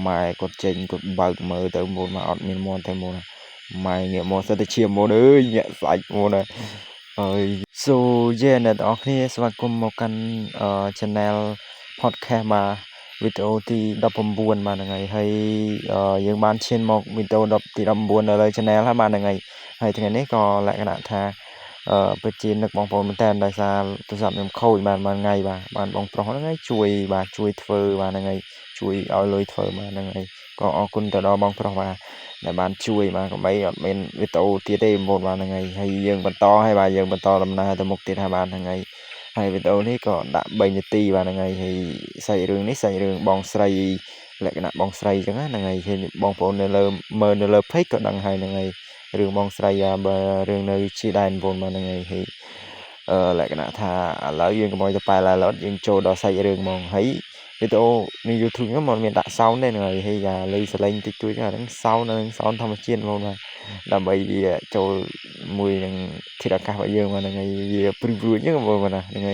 mai cột chênh cột bạc mờ tới môn mà ọt miền môn tới môn mai nghĩa môn sẽ tới chia môn ơi nhẹ sạch môn này so yeah អ្នកទាំងអស់គ្នាស្វាគមន៍មកកាន់ channel podcast មកវីដេអូទី19បាទហ្នឹងហើយយើងបានឈានមកវីដេអូទី19នៅលើ channel ហើយបាទហ្នឹងហើយថ្ងៃនេះក៏លក្ខណៈថាពិតជានឹកបងប្អូនមែនតើដោយសារទូរស័ព្ទខ្ញុំខូចបានថ្ងៃបានបងប្រុសហ្នឹងហើយជួយធ្វើបាទហ្នឹងហើយជួយឲ្យលុយធ្វើបាទហ្នឹងហើយក៏អរគុណទៅដល់បងប្រុសបាទដែលបានជួយបាទកុំបីអត់មានវីដេអូទៀតទេបងប្អូនបាទហ្នឹងហើយយើងបន្តឲ្យបាទយើងបន្តដំណើរទៅមុខទៀតហើយបាទហ្នឹងហើយវីដេអូនេះក៏ដាក់3នាទីបាទហ្នឹងហើយសាច់រឿងនេះសាច់រឿងបងស្រីលក្ខណៈបងស្រីអញ្ចឹងហ្នឹងហើយបងប្អូននៅលើមើលនៅលើ page ក៏ដឹងហើយហ្នឹងហើយរឿងបងស្រីបើរឿងនៅជាដែនបងប្អូនហ្នឹងហើយលក្ខណៈថាឥឡូវយើងកុំឲ្យទៅប៉ែឡើយយើងចូលដល់សាច់រឿងហ្មងហើយវីដេអូនៅ YouTube ហ្នឹងมันមានដាក់ sound ទេហ្នឹងហើយលើសលេងតិចតួចហ្នឹង sound ធម្មជាតិហ្មងបាទដើម្បីវាចូលមួយនឹងធាតុអាកាសរបស់យើងបាទហ្នឹងហើយវាព្រួយអញ្ចឹងបងប្អូនបាទហ្នឹង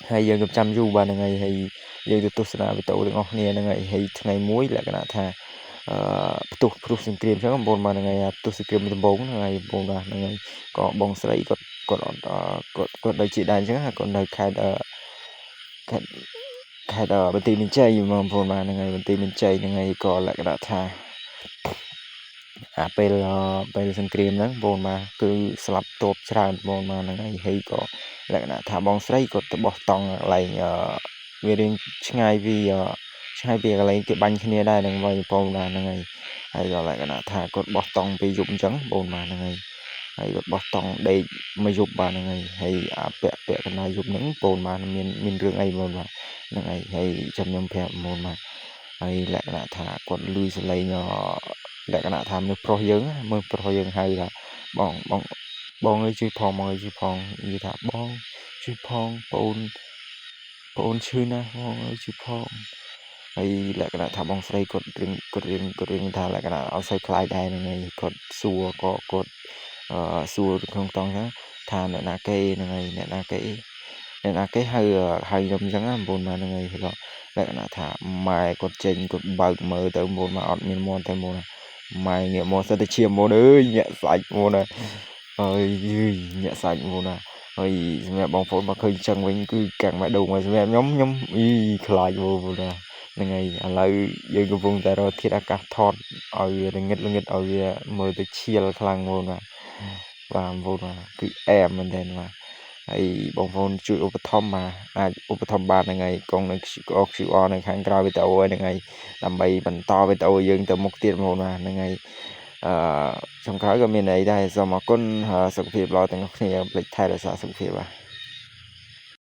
ហើយយើងក៏ចាំយូរបាទហ្នឹងហើយយើងទៅទស្សនាវីដេអូទាំងអស់គ្នាហ្នឹងហើយថ្ងៃមួយលក្ខណៈថាផ្ទុះព្រោះសង្គ្រាមអញ្ចឹងបងប្អូនបាទហ្នឹងហើយផ្ទុះសង្គ្រាមដំបូងហ្នឹងហើយបងប្អូនបាទហ្នឹងហើយក៏បងស្រីគាត់នៅជាដែនអញ្ចឹងគាត់នៅខេត្តបន្ទាយមានជ័យបងប្អូនបាទហ្នឹងហើយបន្ទាយមានជ័យហ្នឹងហើយក៏លក្ខណៈថាពេលសង្គ្រាមហ្នឹងបងបាទគឺស្លាប់តបច្រើនបងបាទហ្នឹងហើយក៏លក្ខណៈថាបងស្រីគាត់ទៅបោះតង់កន្លែងវារៀងឆ្ងាយពីកន្លែងគេបាញ់គ្នាដែរហ្នឹងបងប្អូនបាទហ្នឹងហើយក៏លក្ខណៈថាគាត់បោះតង់ពេលយប់អញ្ចឹងបងបាទហ្នឹងហើយគាត់បោះតង់ដេកមួយយប់បាទហ្នឹងហើយពាក់កណ្ដាលយប់ហ្នឹងបងបាទមានរឿងអីបងបាទហ្នឹងហើយចាំខ្ញុំប្រាប់បងបាទហើយលក្ខណៈថាគាត់លឺសលេងលក្ខណៈថាមើលប្រុសយើងហៅថាបងអើយជួយផងបងអើយជួយផងនិយាយថាបងជួយផងបងអូនឈឺណាស់បងអើយជួយផងហើយលក្ខណៈថាបងស្រីគាត់រៀងថាលក្ខណៈអត់សូវខ្លាចដែរហ្នឹងហើយគាត់សួរសួរក្នុងតង់ថាអ្នកណាគេហ្នឹងហើយអ្នកណាគេហៅខ្ញុំអញ្ចឹងណាបងប្អូនហ្នឹងហើយលក្ខណៈថាម៉ែគាត់ចេញគាត់បើកមើលទៅបងប្អូនមកអត់មានមន់តែមុនម៉ែងាកមកសិតតែឈាមមុនអើយញាក់សាច់មុនហើយញាក់សាច់មុនហើយសម្រាប់បងប្អូនមកឃើញចឹងវិញគឺកាំងម៉ែដូងហើយសម្រាប់ខ្ញុំខ្លាចបងប្អូនហ្នឹងហើយឥឡូវយើងកំពុងតែរកធាតុអាកាសថតឲ្យវាល្ងិតឲ្យវាមើលទៅឈៀលខ្លាំងបងប្អូនបងប្អូនគឺអែមមែនទែនបាទហើយបងប្អូនជួយឧបត្ថម្ភអាចឧបត្ថម្ភបានហ្នឹងហើយកងនៅ QR នៅខាងក្រោយវីដេអូហ្នឹងហើយដើម្បីបន្តវីដេអូយើងទៅមុខទៀតបងប្អូនបាទហ្នឹងហើយចុងក្រោយក៏មានអីដែរសូមអរគុណសុខភាពល្អទាំងអស់គ្នាភ្លេចថែរក្សាសុខភាពបាទ